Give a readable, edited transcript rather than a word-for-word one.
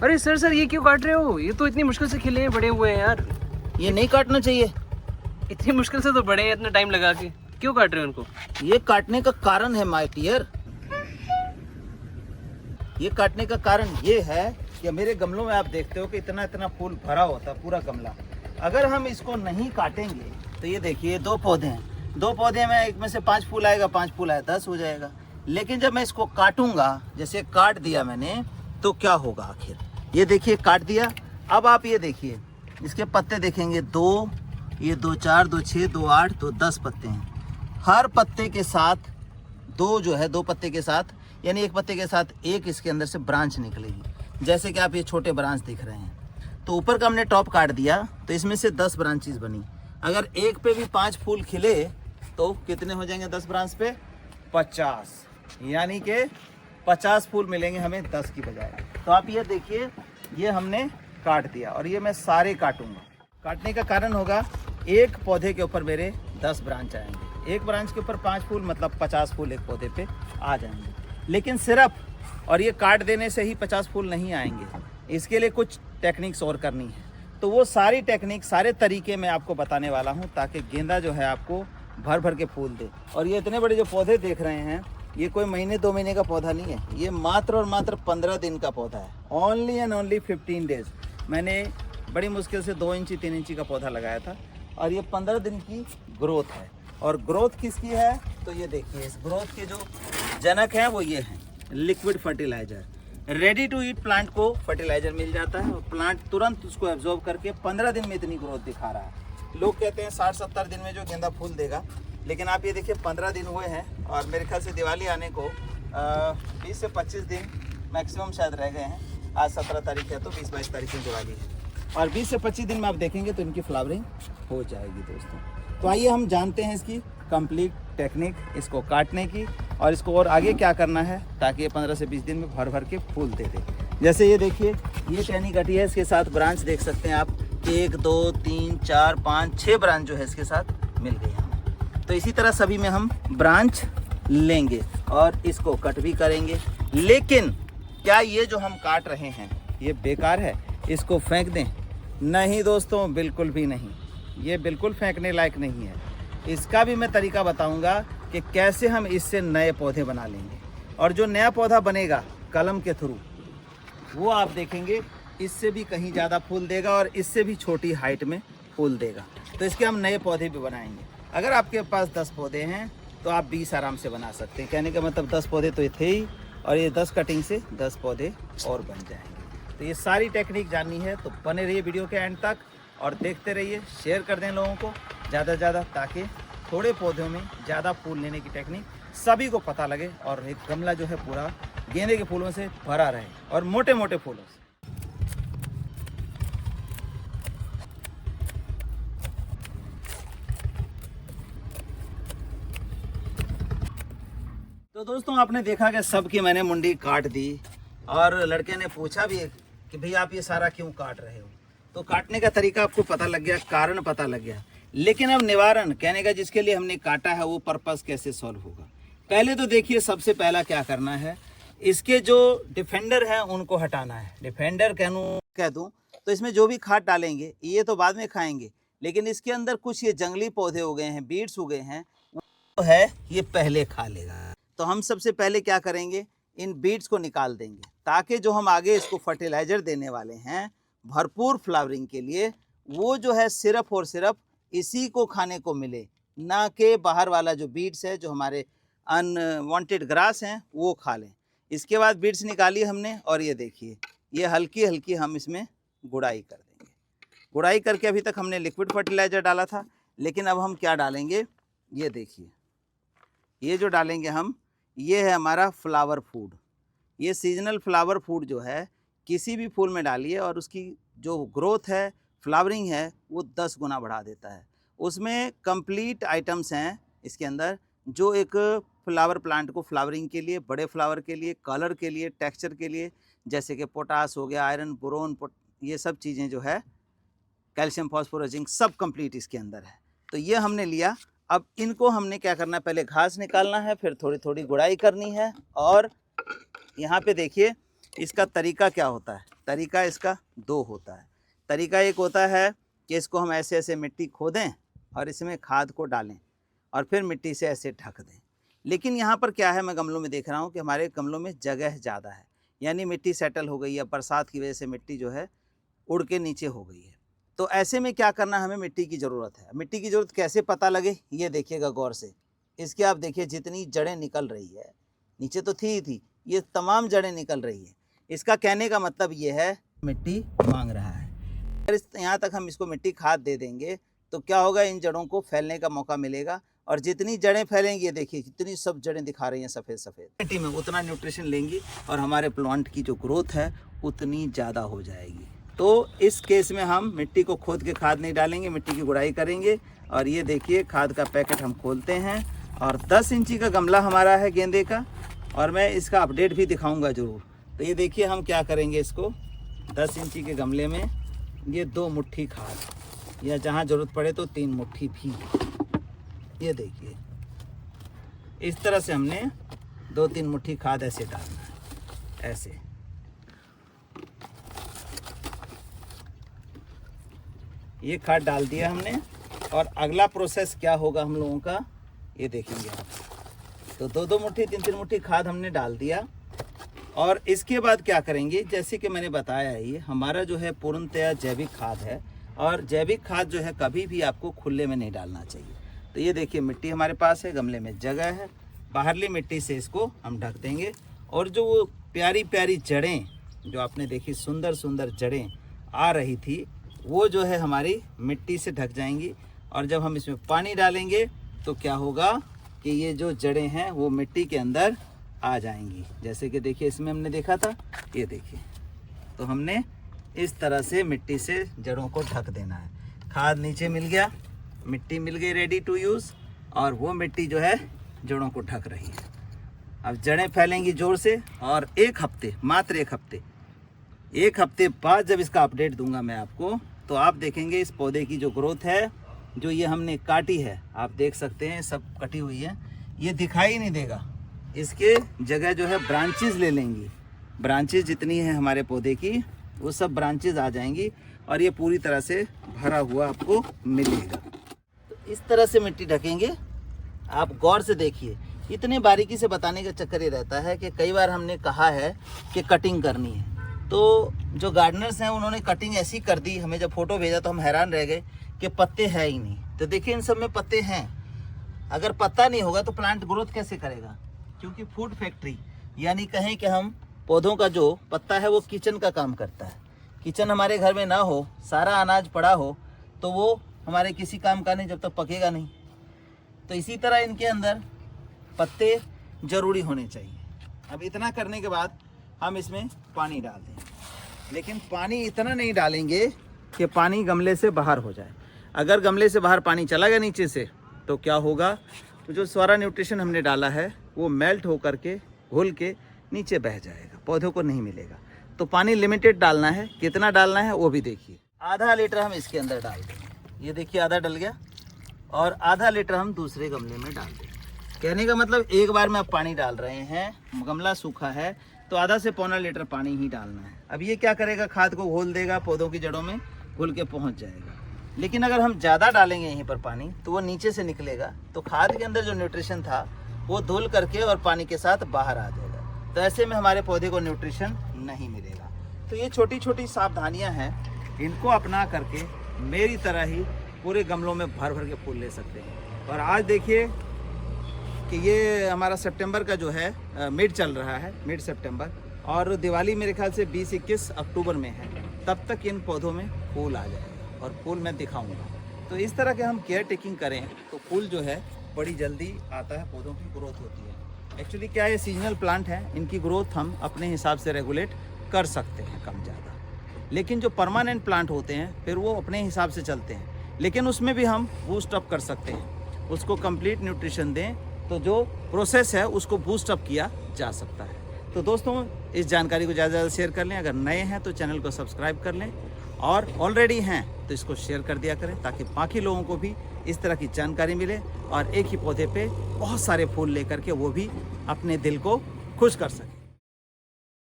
अरे sir sir ये क्यों काट रहे हो? ये तो इतनी मुश्किल से खिले हैं, बड़े हुए हैं यार। ये नहीं काटना चाहिए। इतनी मुश्किल से तो बड़े हैं, इतना टाइम लगा के क्यों काट रहे हो उनको? ये काटने का कारण है माय डियर, ये काटने का कारण ये है कि मेरे गमलों में आप देखते हो कि इतना इतना फूल भरा होता है पूरा गमला। अगर हम इसको नहीं काटेंगे तो ये देखिए 2 पौधे हैं, 2 पौधे में एक में से 5 फूल आएगा, 5 फूल आया 10 हो जाएगा। लेकिन जब मैं इसको काटूंगा, जैसे काट दिया मैंने, तो क्या होगा आखिर? ये देखिए काट दिया। अब आप ये देखिए इसके पत्ते देखेंगे 2, ये 2 4, 2 6, 2 8, 2 10 पत्ते हैं। हर पत्ते के साथ 2 जो है 2 पत्ते के साथ, यानी एक पत्ते के साथ एक इसके अंदर से ब्रांच निकलेगी। जैसे कि आप ये छोटे ब्रांच दिख रहे हैं, तो ऊपर का हमने टॉप काट दिया तो इसमें से 10 ब्रांचेस बनी। अगर एक पे भी 5 फूल खिले तो कितने हो जाएंगे 10 ब्रांच पे? 50, यानी कि 50 फूल मिलेंगे हमें 10 की बजाय। तो आप ये देखिए ये हमने काट दिया और ये मैं सारे काटूंगा। काटने का कारण होगा एक पौधे के ऊपर मेरे 10 ब्रांच आएंगे, एक ब्रांच के ऊपर 5 फूल, मतलब 50 फूल एक पौधे पे आ जाएंगे। लेकिन सिर्फ और ये काट देने से ही 50 फूल नहीं आएंगे, इसके लिए कुछ टेक्निक्स और करनी है। तो वो सारी टेक्निक, सारे तरीके मैं आपको बताने वाला हूँ ताकि गेंदा जो है आपको भर भर के फूल दे। और ये इतने बड़े जो पौधे देख रहे हैं, ये कोई महीने 2 महीने का पौधा नहीं है, ये मात्र और मात्र 15 दिन का पौधा है। Only and only 15 days. मैंने बड़ी मुश्किल से 2 इंची 3 इंची का पौधा लगाया था और ये 15 दिन की ग्रोथ है। और ग्रोथ किसकी है? तो ये देखिए इस ग्रोथ के जो जनक हैं वो ये हैं, liquid fertiliser. Ready to eat plant को फर्टिलाइजर मिल जाता है और प्लांट तुरंत उसको एब्जॉर्ब करके 15 दिन में इतनी ग्रोथ दिखा रहा है। लोग कहते हैं 60-70 दिन में जो गेंदा फूल देगा, लेकिन आप ये देखिए 15 दिन हुए हैं और मेरे ख्याल से दिवाली आने को 20 से 25 दिन मैक्सिमम शायद रह गए हैं। आज 17 तारीख है तो 20-22 तारीख में दिवाली है और 20 से 25 दिन में आप देखेंगे तो इनकी फ्लावरिंग हो जाएगी दोस्तों। तो आइए हम जानते हैं इसकी कंप्लीट टेक्निक, इसको काटने की और इसको और आगे क्या करना है ताकि ये 15 से 20 दिन में भर भर के फूल दे दे। जैसे ये देखिए ये टहनी कटी है, इसके साथ ब्रांच देख सकते हैं आप, 1 2 3 4 5 6 ब्रांच जो है इसके साथ मिल गई हमें। तो इसी तरह सभी में हम ब्रांच लेंगे और इसको कट भी करेंगे। लेकिन क्या ये जो हम काट रहे हैं ये बेकार है, इसको फेंक दें? नहीं दोस्तों, बिल्कुल भी नहीं, ये बिल्कुल फेंकने लायक नहीं है। इसका भी मैं तरीका बताऊंगा कि कैसे हम इससे नए पौधे बना लेंगे। और जो नया पौधा बनेगा कलम के थ्रू, वो आप देखेंगे इससे भी कहीं ज़्यादा फूल देगा और इससे भी छोटी हाइट में फूल देगा। तो इसके हम नए पौधे भी बनाएंगे। अगर आपके पास 10 पौधे हैं तो आप 20 आराम से बना सकते हैं। कहने का मतलब 10 पौधे तो ये थे ही और ये 10 कटिंग से 10 पौधे और बन जाएंगे। तो ये सारी टेक्निक जाननी है तो बने रहिए वीडियो के एंड तक और देखते रहिए। शेयर कर दें लोगों को ज़्यादा से ज़्यादा ताकि थोड़े पौधों में ज़्यादा फूल लेने की टेक्निक सभी को पता लगे और एक गमला जो है पूरा गेंदे के फूलों से भरा रहे और मोटे मोटे फूलों से। तो दोस्तों आपने देखा कि सबकी मैंने मुंडी काट दी और लड़के ने पूछा भी कि भाई आप ये सारा क्यों काट रहे हो। तो काटने का तरीका आपको पता लग गया, कारण पता लग गया। लेकिन अब निवारण, कहने का जिसके लिए हमने काटा है वो पर्पस कैसे सॉल्व होगा। पहले तो देखिए सबसे पहला क्या करना है, इसके जो डिफेंडर हैं उनको हटाना है। डिफेंडर कह दूं तो इसमें जो भी खाद डालेंगे ये तो बाद में खाएंगे, लेकिन इसके अंदर कुछ ये जंगली पौधे हो गए हैं, बीड्स हो गए हैं, वो है ये पहले खा लेगा। तो हम सबसे पहले क्या करेंगे, इन बीड्स को निकाल देंगे ताकि जो हम आगे इसको फर्टिलाइजर देने वाले हैं भरपूर फ्लावरिंग के लिए, वो जो है सिर्फ और सिर्फ इसी को खाने को मिले, ना कि बाहर वाला जो बीड्स है, जो हमारे अनवांटेड ग्रास हैं वो खा लें। इसके बाद बीड्स निकाली हमने और ये देखिए ये हल्की हल्की हम इसमें गुड़ाई कर देंगे। गुड़ाई करके अभी तक हमने लिक्विड फर्टिलाइजर डाला था, लेकिन अब हम क्या डालेंगे, ये देखिए ये जो डालेंगे हम, ये है हमारा फ्लावर फूड। ये सीजनल फ्लावर फूड जो है किसी भी फूल में डालिए और उसकी जो ग्रोथ है, फ्लावरिंग है, वो 10 गुना बढ़ा देता है। उसमें कंप्लीट आइटम्स हैं इसके अंदर जो एक फ्लावर प्लांट को फ्लावरिंग के लिए, बड़े फ्लावर के लिए, कलर के लिए, टेक्सचर के लिए, जैसे कि पोटास हो गया, आयरन, बोरोन, ये सब चीज़ें जो है, कैल्शियम, फास्फोरस, जिंक, सब कंप्लीट इसके अंदर है। तो ये हमने लिया। अब इनको हमने क्या करना है, पहले घास निकालना है, फिर थोड़ी थोड़ी गुड़ाई करनी है। और यहाँ पे देखिए इसका तरीका क्या होता है? तरीका इसका दो होता है। तरीका एक होता है कि इसको हम ऐसे ऐसे मिट्टी खोदें और इसमें खाद को डालें और फिर मिट्टी से ऐसे ढक दें। लेकिन यहाँ पर क्या है, मैं गमलों में देख रहा हूँ कि हमारे गमलों में जगह ज़्यादा है, यानी मिट्टी सेटल हो गई है, बरसात की वजह से मिट्टी जो है उड़ के नीचे हो गई है। तो ऐसे में क्या करना, हमें मिट्टी की ज़रूरत है। मिट्टी की ज़रूरत कैसे पता लगे, ये देखिएगा गौर से। इसके आप देखिए जितनी जड़ें निकल रही है, नीचे तो थी ही थी, ये तमाम जड़ें निकल रही है। इसका कहने का मतलब ये है मिट्टी मांग रहा है। अगर यहाँ तक हम इसको मिट्टी खाद दे देंगे तो क्या होगा, इन जड़ों को फैलने का मौका मिलेगा और जितनी जड़ें फैलेंगी, देखिए कितनी सब जड़ें दिखा रही हैं सफ़ेद सफ़ेद। मिट्टी में उतना न्यूट्रिशन लेंगी और हमारे प्लांट की जो ग्रोथ है उतनी ज़्यादा हो जाएगी। तो इस केस में हम मिट्टी को खोद के खाद नहीं डालेंगे, मिट्टी की गुड़ाई करेंगे। और ये देखिए खाद का पैकेट हम खोलते हैं और 10 इंची का गमला हमारा है गेंदे का, और मैं इसका अपडेट भी दिखाऊंगा ज़रूर। तो ये देखिए हम क्या करेंगे, इसको 10 इंची के गमले में ये 2 मुट्ठी खाद, या जहाँ ज़रूरत पड़े तो 3 मुट्ठी भी। ये देखिए इस तरह से हमने 2-3 मुट्ठी खाद ऐसे डालना है, ऐसे। ये खाद डाल दिया हमने और अगला प्रोसेस क्या होगा हम लोगों का, ये देखेंगे आप। तो 2-2 मुट्ठी 3-3 मुट्ठी खाद हमने डाल दिया और इसके बाद क्या करेंगे, जैसे कि मैंने बताया, ये हमारा जो है पूर्णतया जैविक खाद है और जैविक खाद जो है कभी भी आपको खुले में नहीं डालना चाहिए। तो ये देखिए मिट्टी हमारे पास है, गमले में जगह है, बाहरली मिट्टी से इसको हम ढक देंगे। और जो वो प्यारी प्यारी जड़ें जो आपने देखी, सुंदर सुंदर जड़ें आ रही थी, वो जो है हमारी मिट्टी से ढक जाएंगी। और जब हम इसमें पानी डालेंगे तो क्या होगा कि ये जो जड़ें हैं वो मिट्टी के अंदर आ जाएंगी। जैसे कि देखिए इसमें हमने देखा था, ये देखिए। तो हमने इस तरह से मिट्टी से जड़ों को ढक देना है। खाद नीचे मिल गया, मिट्टी मिल गई रेडी टू यूज़, और वो मिट्टी जो है जड़ों को ढक रही है। अब जड़ें फैलेंगी ज़ोर से और 1 हफ्ते, मात्र 1 हफ्ते बाद जब इसका अपडेट दूंगा मैं आपको, तो आप देखेंगे इस पौधे की जो ग्रोथ है, जो ये हमने काटी है, आप देख सकते हैं सब कटी हुई है, ये दिखाई नहीं देगा। इसके जगह जो है ब्रांचेस ले लेंगी, ब्रांचेस जितनी है हमारे पौधे की वो सब ब्रांचेस आ जाएंगी और ये पूरी तरह से भरा हुआ आपको मिलेगा। तो इस तरह से मिट्टी ढकेंगे। आप गौर से देखिए, इतने बारीकी से बताने का चक्कर ये रहता है कि कई बार हमने कहा है कि कटिंग करनी है, तो जो गार्डनर्स हैं उन्होंने कटिंग ऐसी कर दी, हमें जब फोटो भेजा तो हम हैरान रह गए कि पत्ते हैं ही नहीं। तो देखिए इन सब में पत्ते हैं। अगर पत्ता नहीं होगा तो प्लांट ग्रोथ कैसे करेगा, क्योंकि फूड फैक्ट्री, यानी कहें कि हम पौधों का जो पत्ता है वो किचन का काम करता है। किचन हमारे घर में ना हो, सारा अनाज पड़ा हो, तो वो हमारे किसी काम का नहीं जब तक पकेगा नहीं। तो इसी तरह इनके अंदर पत्ते ज़रूरी होने चाहिए। अब इतना करने के बाद हम इसमें पानी डाल दें, लेकिन पानी इतना नहीं डालेंगे कि पानी गमले से बाहर हो जाए। अगर गमले से बाहर पानी चला गया नीचे से तो क्या होगा, तो जो सारा न्यूट्रिशन हमने डाला है वो मेल्ट होकर के घुल के नीचे बह जाएगा, पौधों को नहीं मिलेगा। तो पानी लिमिटेड डालना है, कितना डालना है वो भी देखिए। आधा लीटर हम इसके अंदर डाल देंगे, ये देखिए आधा डल गया, और आधा लीटर हम दूसरे गमले में डाल देंगे। कहने का मतलब एक बार में आप पानी डाल रहे हैं, गमला सूखा है तो आधा से पौना लीटर पानी ही डालना है। अब ये क्या करेगा, खाद को घोल देगा, पौधों की जड़ों में घुल के पहुंच जाएगा। लेकिन अगर हम ज़्यादा डालेंगे यहीं पर पानी तो वो नीचे से निकलेगा, तो खाद के अंदर जो न्यूट्रिशन था वो धुल करके और पानी के साथ बाहर आ जाएगा। तो ऐसे में हमारे पौधे को न्यूट्रिशन नहीं मिलेगा। तो ये छोटी छोटी सावधानियां हैं, इनको अपना करके मेरी तरह ही पूरे गमलों में भर भर के फूल ले सकते हैं। और आज देखिए कि ये हमारा सितंबर का जो है मिड चल रहा है, मिड सितंबर, और दिवाली मेरे ख्याल से 20-21 अक्टूबर में है। तब तक इन पौधों में फूल आ जाएगा और फूल मैं दिखाऊंगा। तो इस तरह के हम केयर टेकिंग करें तो फूल जो है बड़ी जल्दी आता है, पौधों की ग्रोथ होती है। एक्चुअली क्या है, सीजनल प्लांट है, इनकी ग्रोथ हम अपने हिसाब से रेगुलेट कर सकते हैं कम ज़्यादा। लेकिन जो परमानेंट प्लांट होते हैं फिर वो अपने हिसाब से चलते हैं, लेकिन उसमें भी हम बूस्ट अप कर सकते हैं। उसको कंप्लीट न्यूट्रिशन दें तो जो प्रोसेस है उसको बूस्ट अप किया जा सकता है। तो दोस्तों इस जानकारी को ज़्यादा से ज़्यादा शेयर कर लें। अगर नए हैं तो चैनल को सब्सक्राइब कर लें, और ऑलरेडी हैं तो इसको शेयर कर दिया करें ताकि बाकी लोगों को भी इस तरह की जानकारी मिले और एक ही पौधे पे बहुत सारे फूल लेकर के वो भी अपने दिल को खुश कर सकें।